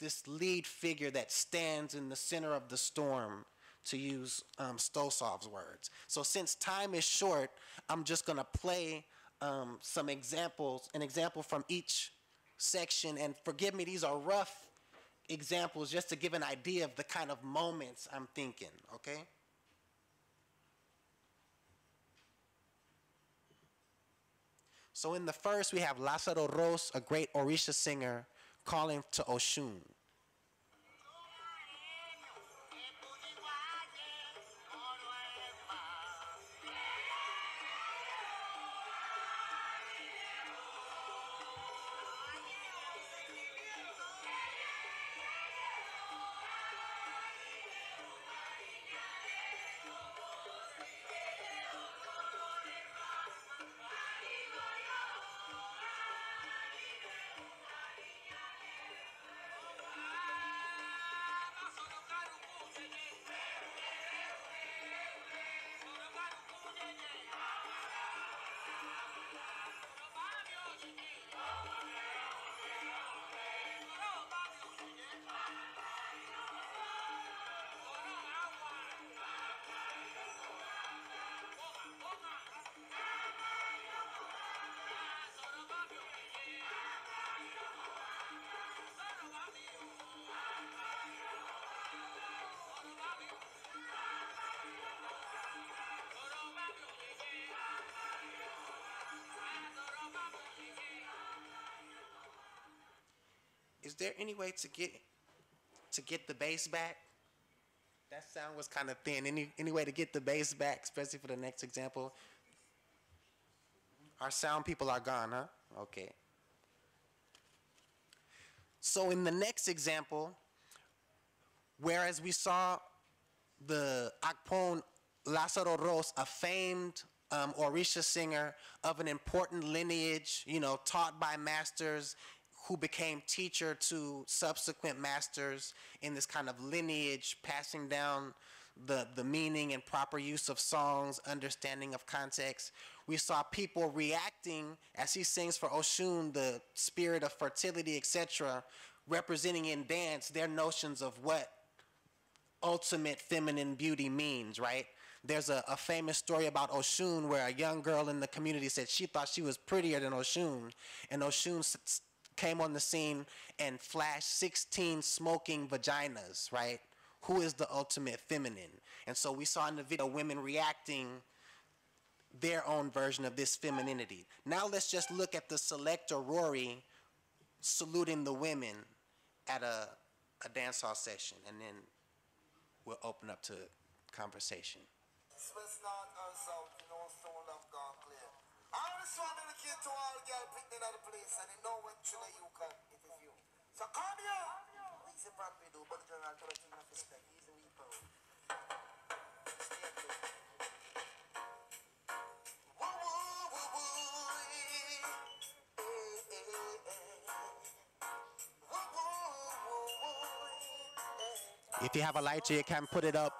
this lead figure that stands in the center of the storm, to use Stosov's words. So since time is short, I'm just going to play some examples, an example from each section. And forgive me, these are rough examples just to give an idea of the kind of moments I'm thinking, okay? So in the first, we have Lázaro Ros, a great Orisha singer, calling to Oshun. Is there any way to get the bass back? That sound was kind of thin. Any way to get the bass back, especially for the next example? Our sound people are gone, huh? Okay. So in the next example, whereas we saw the Akpon Lázaro Ros, a famed Orisha singer of an important lineage, you know, taught by masters who became teacher to subsequent masters in this kind of lineage, passing down the meaning and proper use of songs, understanding of context. We saw people reacting as he sings for Oshun, the spirit of fertility, etc., representing in dance their notions of what ultimate feminine beauty means, right? There's a famous story about Oshun where a young girl in the community said she thought she was prettier than Oshun, and Oshun came on the scene and flashed 16 smoking vaginas, right? Who is the ultimate feminine? And so we saw in the video women reacting their own version of this femininity. Now let's just look at the selector Rory saluting the women at a dance hall session, and then we'll open up to conversation. West, north, or south, you know, soul have gone clear. I just want to dedicate to all girl picking at the place, and you know when truly you come, it is you. So come here! Easy property do, but the general to the of respect, easy we go. If you have a lighter, you can put it up.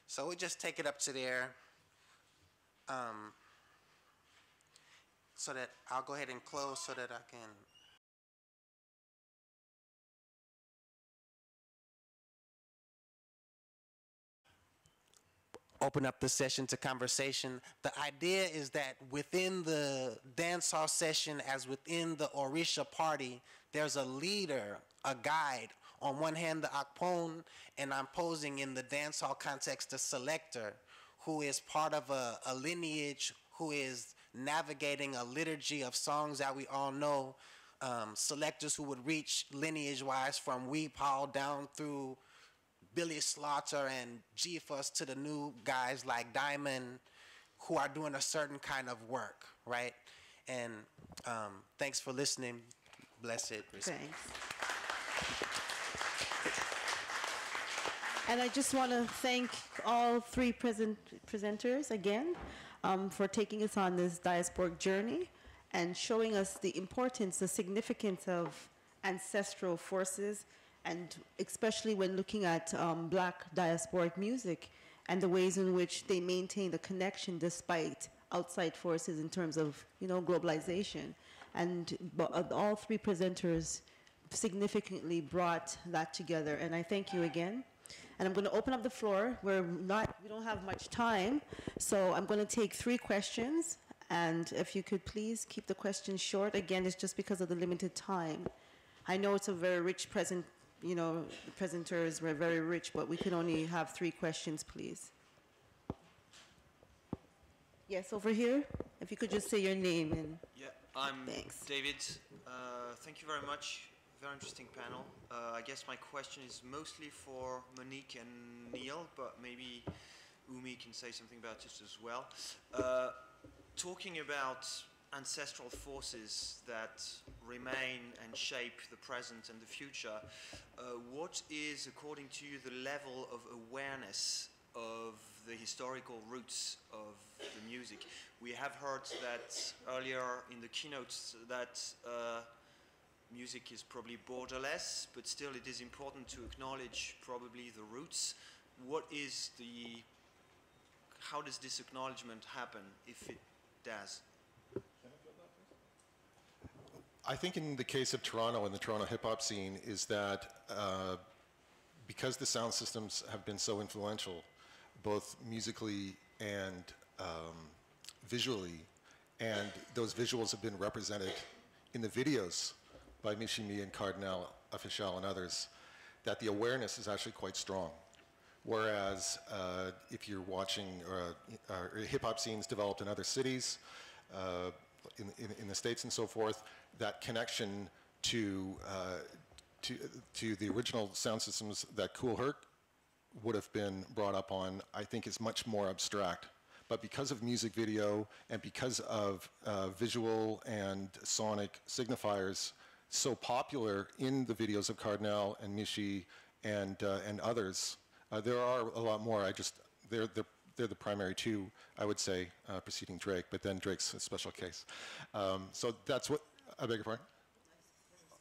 So we just take it up to there. So that I'll go ahead and close so that I can open up the session to conversation. The idea is that within the dance hall session, as within the Orisha party, there's a leader, a guide. On one hand, the Akpon, and I'm posing in the dance hall context, the selector, who is part of a lineage, who is navigating a liturgy of songs that we all know, selectors who would reach lineage-wise from Wee Paul down through Billy Slaughter and G-Fuss to the new guys like Diamond, who are doing a certain kind of work, right? And thanks for listening. Blessed. Thanks. And I just want to thank all three presenters again. for taking us on this diasporic journey and showing us the importance, the significance of ancestral forces, and especially when looking at black diasporic music and the ways in which they maintain the connection despite outside forces in terms of, globalization. And all three presenters significantly brought that together, and I thank you again. And I'm going to open up the floor. We don't have much time, so I'm going to take 3 questions, and if you could please keep the questions short. Again, it's just because of the limited time. I know it's a very rich the presenters were very rich, but we can only have 3 questions, please. Yes, over here. If you could just say your name and Yeah, I'm thanks. David. Thank you very much. Very interesting panel. I guess my question is mostly for Monique and Neil, but maybe Umi can say something about it as well. Talking about ancestral forces that remain and shape the present and the future, what is, according to you, the level of awareness of the historical roots of the music? We have heard that earlier in the keynotes that music is probably borderless, but still it is important to acknowledge probably the roots. How does this acknowledgement happen, if it does? I think in the case of Toronto and the Toronto hip-hop scene is that because the sound systems have been so influential, both musically and visually, and those visuals have been represented in the videos by Mishimi and Cardinal Official and others, that the awareness is actually quite strong. Whereas if you're watching hip-hop scenes developed in other cities, in the States and so forth, that connection to the original sound systems that Kool Herc would have been brought up on, I think is much more abstract. But because of music video and because of visual and sonic signifiers so popular in the videos of Cardinal and Mishi and others, there are a lot more. They're the primary 2, I would say, preceding Drake, but then Drake's a special case. So that's what, I beg your pardon?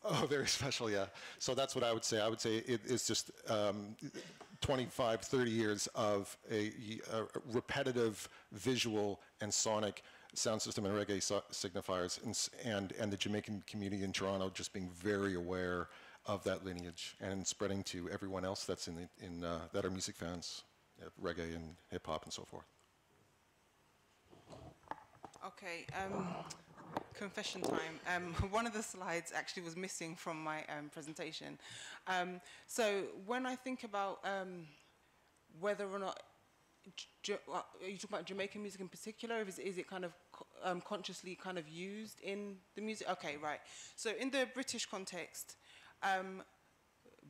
Oh, very special, yeah. So that's what I would say. I would say it's just 25, 30 years of a repetitive visual and sonic sound system and reggae signifiers, and the Jamaican community in Toronto just being very aware of that lineage and spreading to everyone else that's that are music fans, reggae and hip hop and so forth. Okay, confession time. One of the slides actually was missing from my presentation. So when I think about whether or not, are you talking about Jamaican music in particular? Is it kind of consciously kind of used in the music? Okay, right. So in the British context,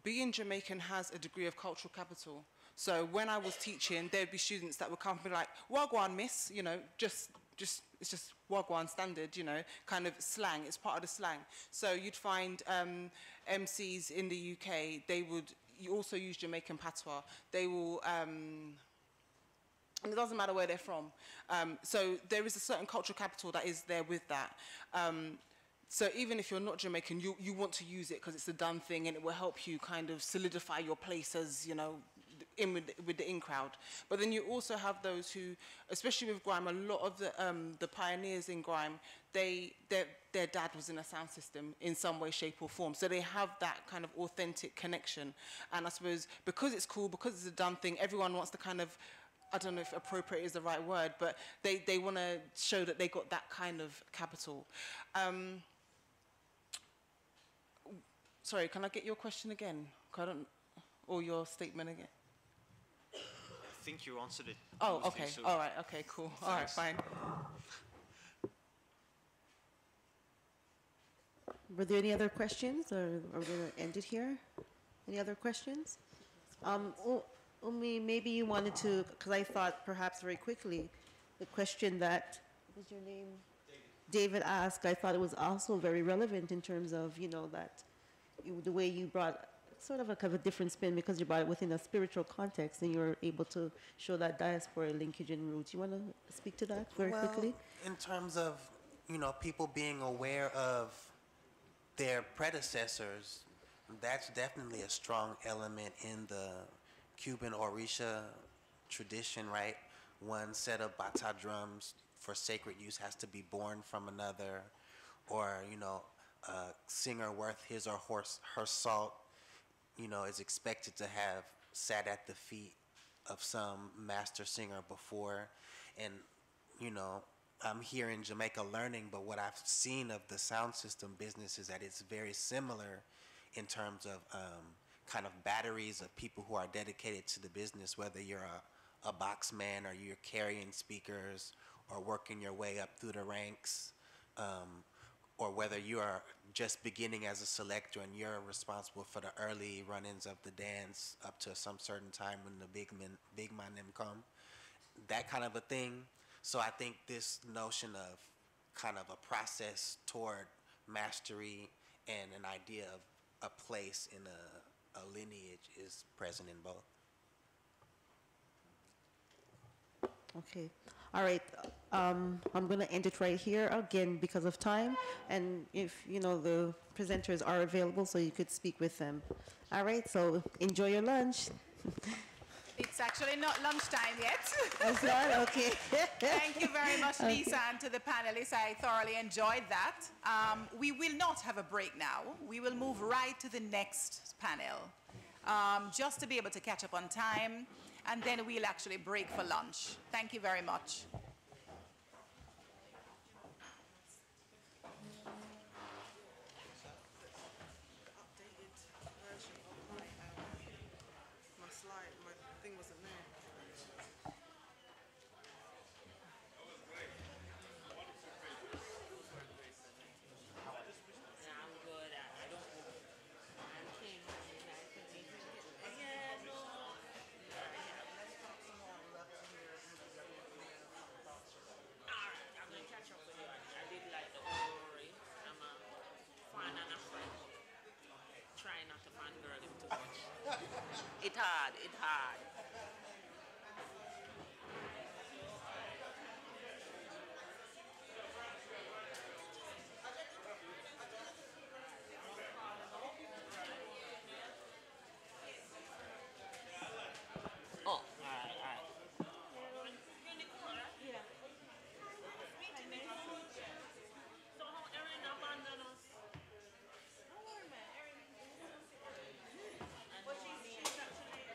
being Jamaican has a degree of cultural capital. So when I was teaching, there'd be students that would come and be like, "Wagwan, miss," it's just Wagwan standard, kind of slang. It's part of the slang. So you'd find MCs in the UK, you also use Jamaican patois. They will, and it doesn't matter where they're from. So there is a certain cultural capital that is there with that. So even if you're not Jamaican, you want to use it because it's a done thing and it will help you kind of solidify your place as, in with the in crowd. But then you also have those who, especially with grime, a lot of the pioneers in grime, their dad was in a sound system in some way, shape or form. So they have that kind of authentic connection. And I suppose because it's cool, because it's a done thing, everyone wants to kind of, I don't know if appropriate is the right word, but they want to show that they got that kind of capital. Sorry, can I get your question again? Or your statement again? I think you answered it. Oh, okay. So all right. Okay, cool. All right, fine. Were there any other questions, or are we going to end it here? Any other questions? Umi, maybe you wanted to, because I thought perhaps very quickly, the question that, what was your name? David asked, I thought it was also very relevant in terms of, that the way you brought sort of a different spin because you brought it within a spiritual context and you're able to show that diaspora linkage and roots. You want to speak to that very Well, quickly? in terms of, people being aware of their predecessors, that's definitely a strong element in the Cuban Orisha tradition, right? One set of bata drums for sacred use has to be born from another, or, a singer worth his or her salt, is expected to have sat at the feet of some master singer before. And, you know, I'm here in Jamaica learning, but what I've seen of the sound system business is that it's very similar in terms of kind of batteries of people who are dedicated to the business, whether you're a box man or you're carrying speakers or working your way up through the ranks, or whether you are just beginning as a selector and you're responsible for the early run-ins of the dance up to some certain time when the big man them come, that kind of a thing. So I think this notion of kind of a process toward mastery and an idea of a place in a lineage is present in both. Okay. All right. I'm going to end it right here again because of time. And if, the presenters are available so you could speak with them. All right. So enjoy your lunch. It's actually not lunchtime yet. That's not? Okay. Thank you very much, Lisa, and to the panelists. I thoroughly enjoyed that. We will not have a break now. We will move right to the next panel, just to be able to catch up on time, and then we'll actually break for lunch. Thank you very much. My thing wasn't there. It hard, it hard. Oh, all right, all right. Yeah. So how Erin abandoned us? Don't worry, man. Erin. But she's actually.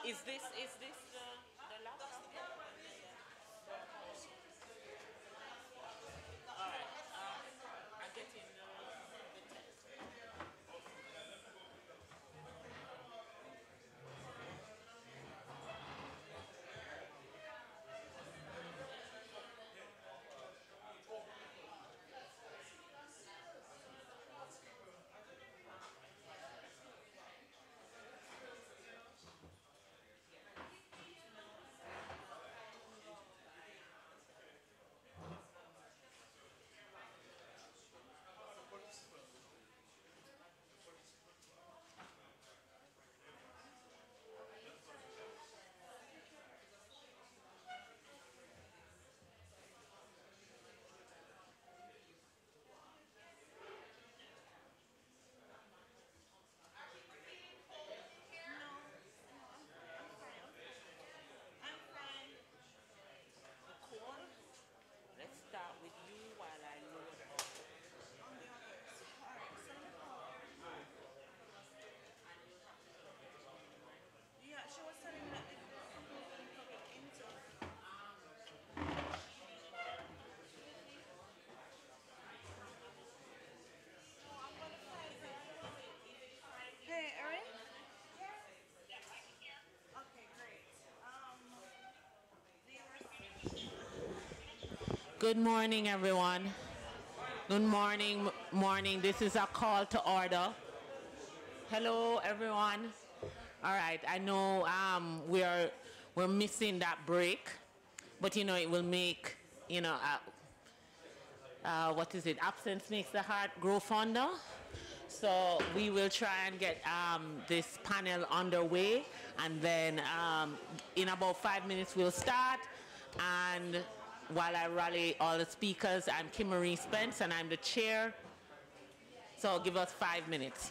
Is this the laptop? All right. I'm getting the text. Good morning, everyone. Good morning, morning. This is a call to order. Hello, everyone. All right, I know we're missing that break, but you know it will make what is it? Absence makes the heart grow fonder. So we will try and get this panel underway, and then in about 5 minutes we'll start. And while I rally all the speakers, I'm Kim Marie Spence, and I'm the chair. So give us 5 minutes.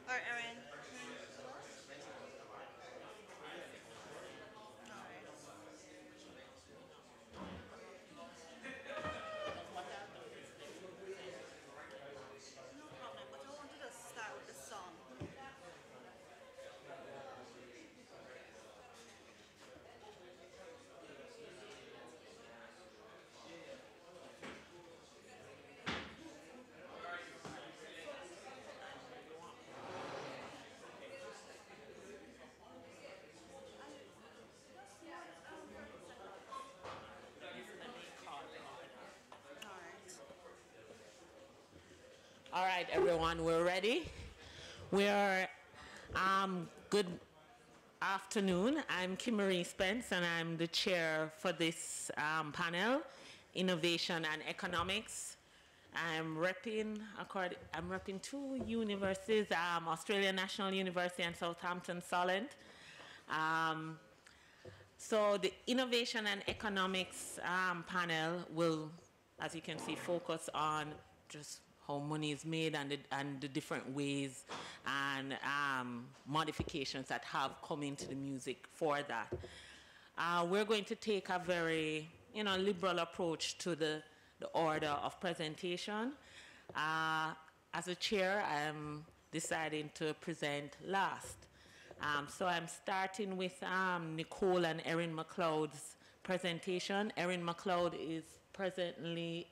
Or Erin. No problem, but I wanted to start with the song. All right, everyone, we're ready. We're good afternoon. I'm Kim Marie Spence, and I'm the chair for this panel, Innovation and Economics. I'm repping two universities, Australian National University and Southampton Solent. So the Innovation and Economics panel will, as you can see, focus on just how money is made and the different ways and modifications that have come into the music for that. We're going to take a very, liberal approach to the order of presentation. As a chair, I'm deciding to present last. So I'm starting with Nicole and Erin McLeod's presentation. Erin McLeod is presently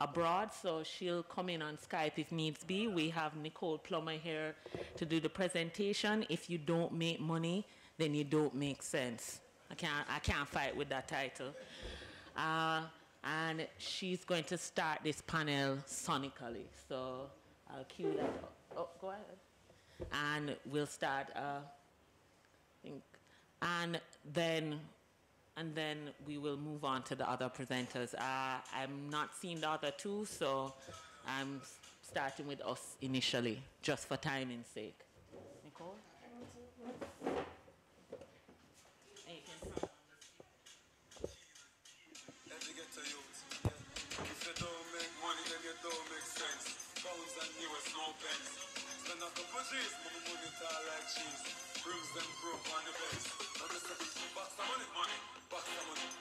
abroad, so she'll come in on Skype if needs be. We have Nicole Plummer here to do the presentation. If you don't make money, then you don't make sense. I can't fight with that title. And she's going to start this panel sonically. So I'll cue that up. Oh, go ahead. And we'll start, and then we will move on to the other presenters. I'm not seeing the other two, so I'm starting with us initially, just for timing's sake. Nicole? If you don't make money, then you don't make sense. Pounds and US, no pence. Spend a couple G's, money tall like cheese. Brings them broke on the base. I'm just a box of money, box of money.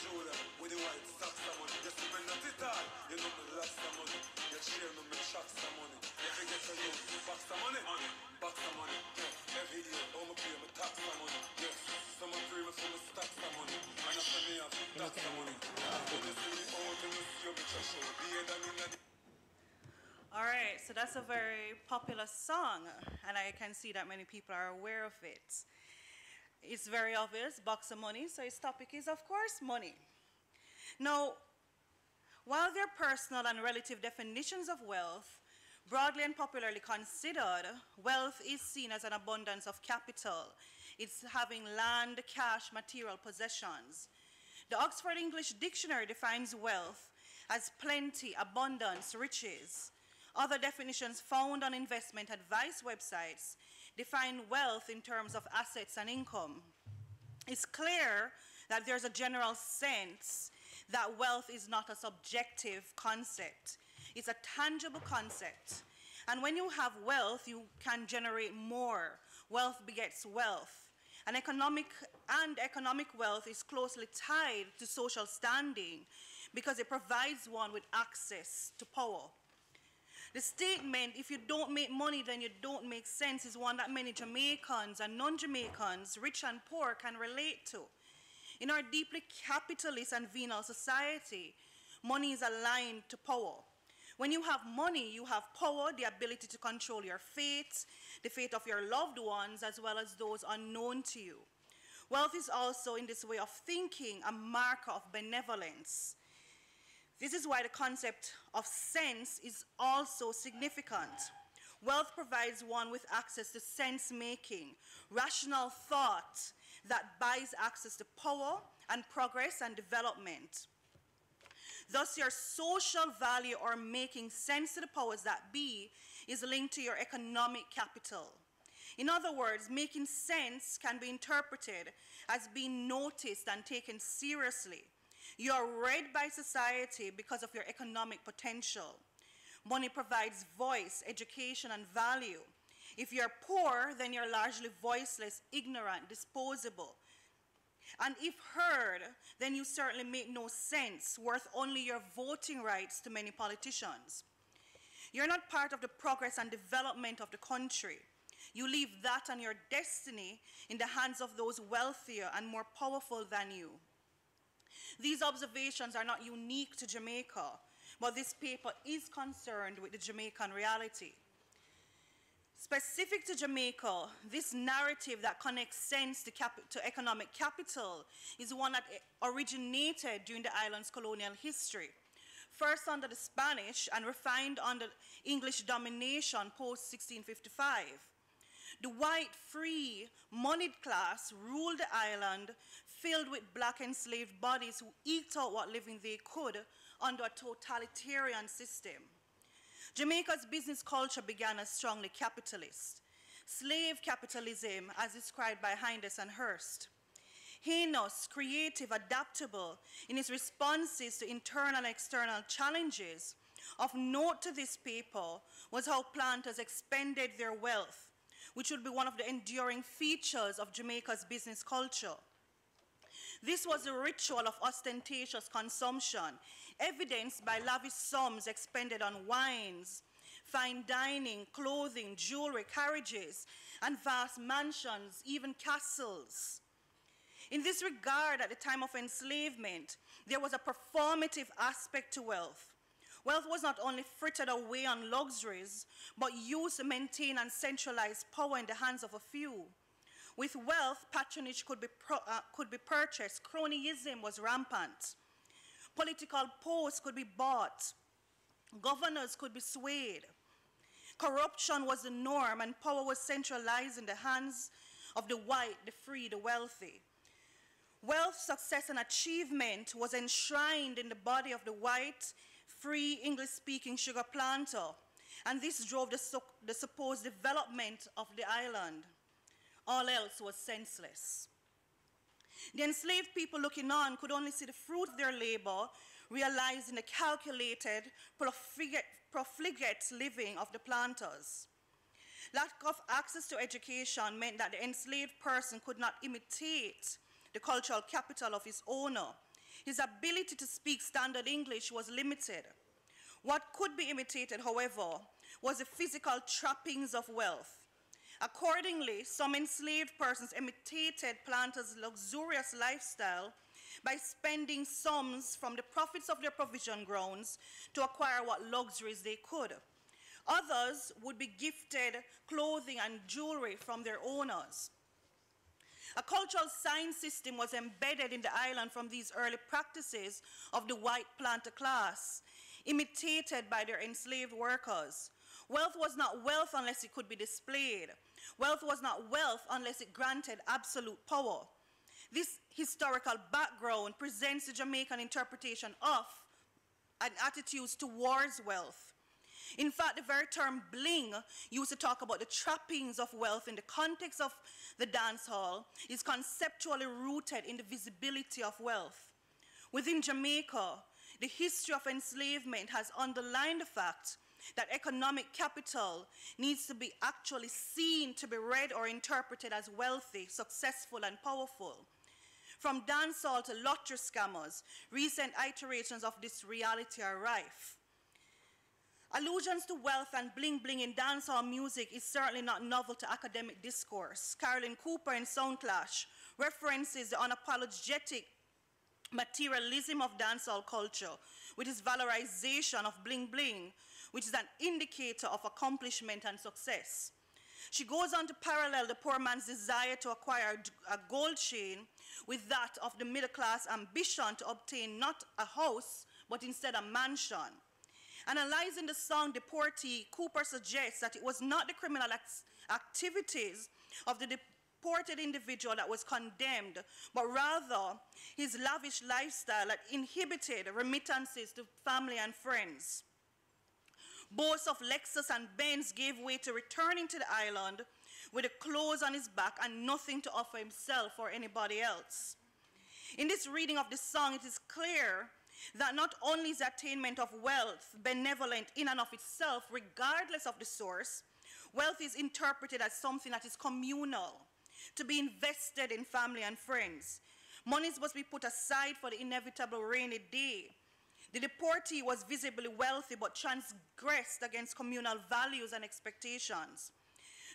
Julia, with the white socks of money. You spend not it all, you know me lots of money. You share me chucks of money. Every get to you, box of money, box of money. Yeah. Every year, all my pay me tax of money. Yes, some pay me for my stacks of money. And after me have tax of money. When you see me out and you see me trash out, be a than in a All right, so that's a very popular song, and I can see that many people are aware of it. It's very obvious, box of money, so its topic is, of course, money. Now, while there are personal and relative definitions of wealth, broadly and popularly considered, wealth is seen as an abundance of capital. It's having land, cash, material possessions. The Oxford English Dictionary defines wealth as plenty, abundance, riches. Other definitions found on investment advice websites define wealth in terms of assets and income. It's clear that there's a general sense that wealth is not a subjective concept. It's a tangible concept. And when you have wealth, you can generate more. Wealth begets wealth. And economic wealth is closely tied to social standing because it provides one with access to power. The statement, if you don't make money, then you don't make sense, is one that many Jamaicans and non-Jamaicans, rich and poor, can relate to. In our deeply capitalist and venal society, money is aligned to power. When you have money, you have power, the ability to control your fate, the fate of your loved ones, as well as those unknown to you. Wealth is also, in this way of thinking, a marker of benevolence. This is why the concept of sense is also significant. Wealth provides one with access to sense-making, rational thought that buys access to power and progress and development. Thus, your social value or making sense to the powers that be is linked to your economic capital. In other words, making sense can be interpreted as being noticed and taken seriously. You are read by society because of your economic potential. Money provides voice, education, and value. If you're poor, then you're largely voiceless, ignorant, disposable. And if heard, then you certainly make no sense, worth only your voting rights to many politicians. You're not part of the progress and development of the country. You leave that and your destiny in the hands of those wealthier and more powerful than you. These observations are not unique to Jamaica, but this paper is concerned with the Jamaican reality. Specific to Jamaica, this narrative that connects sense to economic capital is one that originated during the island's colonial history. First under the Spanish and refined under English domination post-1655. The white, free, moneyed class ruled the island, filled with black enslaved bodies who eked out what living they could under a totalitarian system. Jamaica's business culture began as strongly capitalist. Slave capitalism, as described by Hindus and Hearst. Heinous, creative, adaptable in its responses to internal and external challenges. Of note to this paper was how planters expended their wealth, which would be one of the enduring features of Jamaica's business culture. This was a ritual of ostentatious consumption, evidenced by lavish sums expended on wines, fine dining, clothing, jewelry, carriages, and vast mansions, even castles. In this regard, at the time of enslavement, there was a performative aspect to wealth. Wealth was not only frittered away on luxuries, but used to maintain and centralize power in the hands of a few. With wealth, patronage could be purchased, cronyism was rampant. Political posts could be bought, governors could be swayed. Corruption was the norm, and power was centralized in the hands of the white, the free, the wealthy. Wealth, success, and achievement was enshrined in the body of the white, free, English-speaking sugar planter, and this drove the supposed development of the island. All else was senseless. The enslaved people looking on could only see the fruit of their labor, realizing the calculated, profligate living of the planters. Lack of access to education meant that the enslaved person could not imitate the cultural capital of his owner. His ability to speak standard English was limited. What could be imitated, however, was the physical trappings of wealth. Accordingly, some enslaved persons imitated planters' luxurious lifestyle by spending sums from the profits of their provision grounds to acquire what luxuries they could. Others would be gifted clothing and jewelry from their owners. A cultural sign system was embedded in the island from these early practices of the white planter class, imitated by their enslaved workers. Wealth was not wealth unless it could be displayed. Wealth was not wealth unless it granted absolute power. This historical background presents the Jamaican interpretation of and attitudes towards wealth. In fact, the very term bling, used to talk about the trappings of wealth in the context of the dance hall, is conceptually rooted in the visibility of wealth. Within Jamaica, the history of enslavement has underlined the fact that economic capital needs to be actually seen to be read or interpreted as wealthy, successful, and powerful. From dancehall to lottery scammers, recent iterations of this reality are rife. Allusions to wealth and bling-bling in dancehall music is certainly not novel to academic discourse. Carolyn Cooper in Soundclash references the unapologetic materialism of dancehall culture with its valorization of bling-bling, which is an indicator of accomplishment and success. She goes on to parallel the poor man's desire to acquire a gold chain with that of the middle-class ambition to obtain not a house, but instead a mansion. Analyzing the song Deportee, Cooper suggests that it was not the criminal activities of the deported individual that was condemned, but rather his lavish lifestyle that inhibited remittances to family and friends. Boasts of Lexus and Benz gave way to returning to the island with the clothes on his back and nothing to offer himself or anybody else. In this reading of the song, it is clear that not only is the attainment of wealth benevolent in and of itself, regardless of the source, wealth is interpreted as something that is communal, to be invested in family and friends. Monies must be put aside for the inevitable rainy day. The deportee was visibly wealthy but transgressed against communal values and expectations.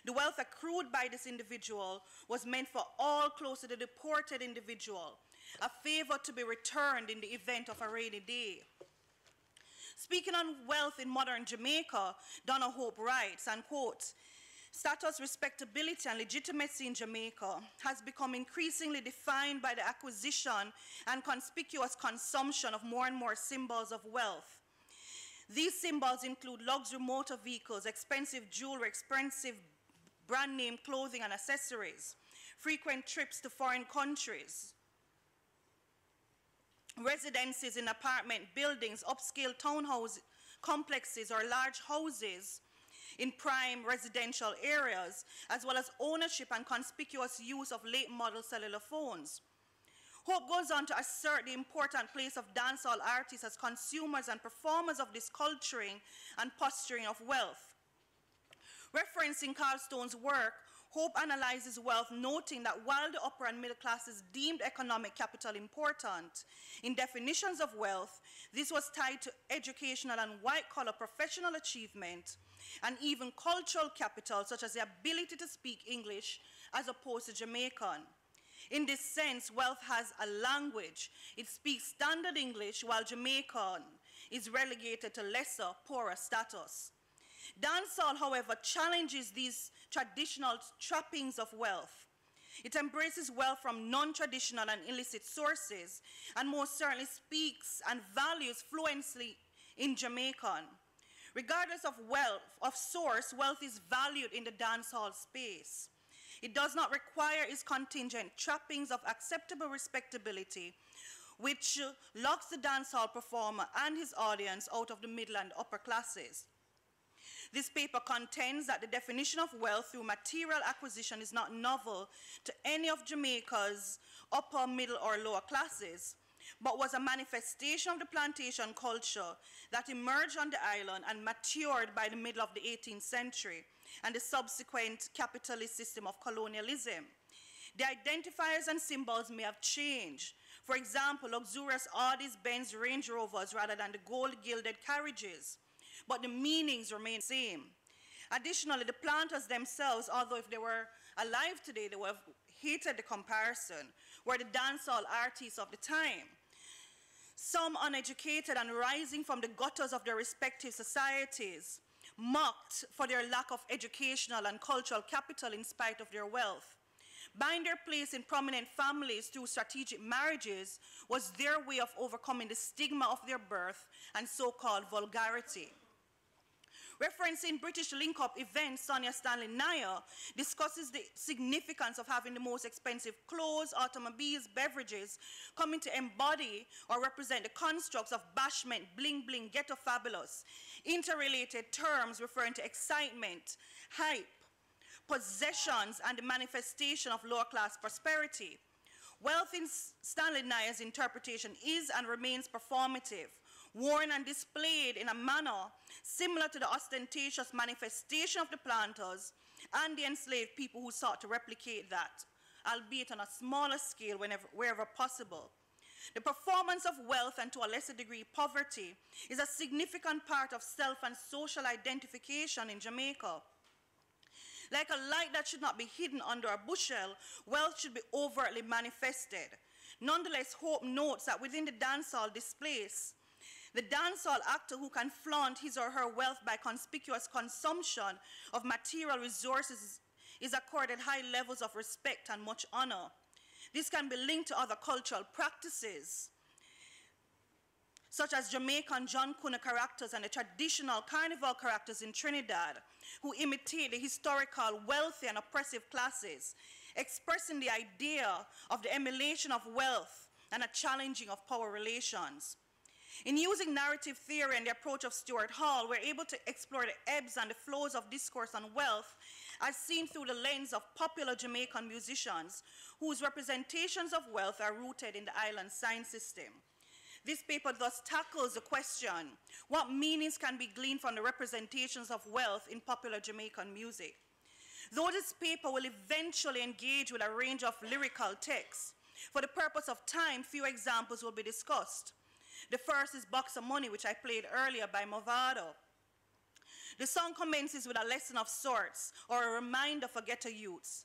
The wealth accrued by this individual was meant for all close to the deported individual, a favor to be returned in the event of a rainy day. Speaking on wealth in modern Jamaica, Donna Hope writes, and quote, "Status, respectability, and legitimacy in Jamaica has become increasingly defined by the acquisition and conspicuous consumption of more and more symbols of wealth. These symbols include luxury motor vehicles, expensive jewelry, expensive brand name clothing and accessories, frequent trips to foreign countries, residences in apartment buildings, upscale townhouse complexes or large houses in prime residential areas, as well as ownership and conspicuous use of late model cellular phones." Hope goes on to assert the important place of dancehall artists as consumers and performers of this culturing and posturing of wealth. Referencing Carl Stone's work, Hope analyzes wealth, noting that while the upper and middle classes deemed economic capital important, in definitions of wealth, this was tied to educational and white-collar professional achievement, and even cultural capital, such as the ability to speak English as opposed to Jamaican. In this sense, wealth has a language. It speaks standard English, while Jamaican is relegated to lesser, poorer status. Dancehall, however, challenges these traditional trappings of wealth. It embraces wealth from non-traditional and illicit sources, and most certainly speaks and values fluently in Jamaican. Regardless of wealth, of source, wealth is valued in the dancehall space. It does not require its contingent trappings of acceptable respectability, which locks the dancehall performer and his audience out of the middle and upper classes. This paper contends that the definition of wealth through material acquisition is not novel to any of Jamaica's upper, middle, or lower classes, but was a manifestation of the plantation culture that emerged on the island and matured by the middle of the 18th century and the subsequent capitalist system of colonialism. The identifiers and symbols may have changed. For example, luxurious Audis, Benz, Range Rovers rather than the gold-gilded carriages, but the meanings remain the same. Additionally, the planters themselves, although if they were alive today, they would have hated the comparison, were the dancehall artists of the time. Some uneducated and rising from the gutters of their respective societies, mocked for their lack of educational and cultural capital in spite of their wealth. Buying their place in prominent families through strategic marriages was their way of overcoming the stigma of their birth and so-called vulgarity. Referencing British link-up events, Sonia Stanley Nair discusses the significance of having the most expensive clothes, automobiles, beverages, coming to embody or represent the constructs of bashment, bling-bling, ghetto fabulous, interrelated terms referring to excitement, hype, possessions, and the manifestation of lower-class prosperity. Wealth in Stanley Nair's interpretation is and remains performative, worn and displayed in a manner similar to the ostentatious manifestation of the planters and the enslaved people who sought to replicate that, albeit on a smaller scale wherever possible. The performance of wealth and to a lesser degree poverty is a significant part of self and social identification in Jamaica. Like a light that should not be hidden under a bushel, wealth should be overtly manifested. Nonetheless, Hope notes that within the dancehall displays, the dancehall actor who can flaunt his or her wealth by conspicuous consumption of material resources is accorded high levels of respect and much honor. This can be linked to other cultural practices, such as Jamaican John Cuna characters and the traditional carnival characters in Trinidad, who imitate the historical, wealthy, and oppressive classes, expressing the idea of the emulation of wealth and a challenging of power relations. In using narrative theory and the approach of Stuart Hall, we're able to explore the ebbs and the flows of discourse on wealth as seen through the lens of popular Jamaican musicians whose representations of wealth are rooted in the island sign system. This paper thus tackles the question, what meanings can be gleaned from the representations of wealth in popular Jamaican music? Though this paper will eventually engage with a range of lyrical texts, for the purpose of time, few examples will be discussed. The first is Box of Money, which I played earlier by Movado. The song commences with a lesson of sorts, or a reminder for ghetto youths.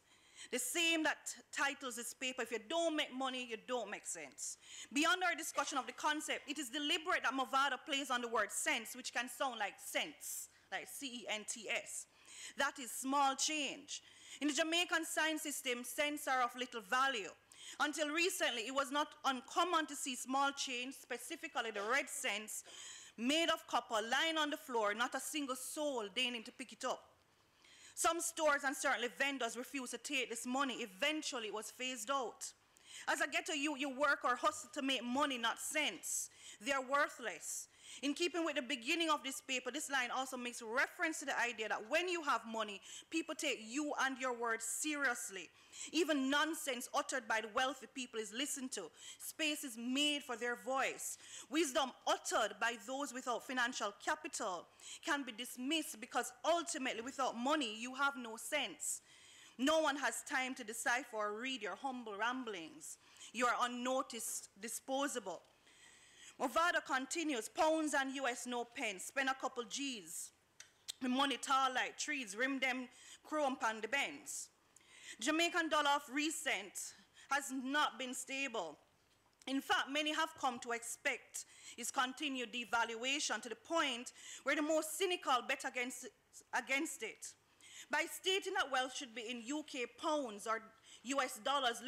The same that titles this paper, if you don't make money, you don't make sense. Beyond our discussion of the concept, it is deliberate that Movado plays on the word sense, which can sound like cents, like C-E-N-T-S. That is small change. In the Jamaican sign system, cents are of little value. Until recently, it was not uncommon to see small change, specifically the red cents, made of copper, lying on the floor, not a single soul deigning to pick it up. Some stores and certainly vendors refused to take this money. Eventually, it was phased out. As a ghetto youth, you work or hustle to make money, not cents. They are worthless. In keeping with the beginning of this paper, this line also makes reference to the idea that when you have money, people take you and your words seriously. Even nonsense uttered by the wealthy people is listened to. Space is made for their voice. Wisdom uttered by those without financial capital can be dismissed because ultimately without money, you have no sense. No one has time to decipher or read your humble ramblings. You are unnoticed, disposable. Movado continues, pounds and US no pence, spend a couple G's. The money tall like trees, rim them chrome pan the bends. Jamaican dollar of recent has not been stable. In fact, many have come to expect its continued devaluation to the point where the most cynical bet against it. By stating that wealth should be in UK pounds or US dollars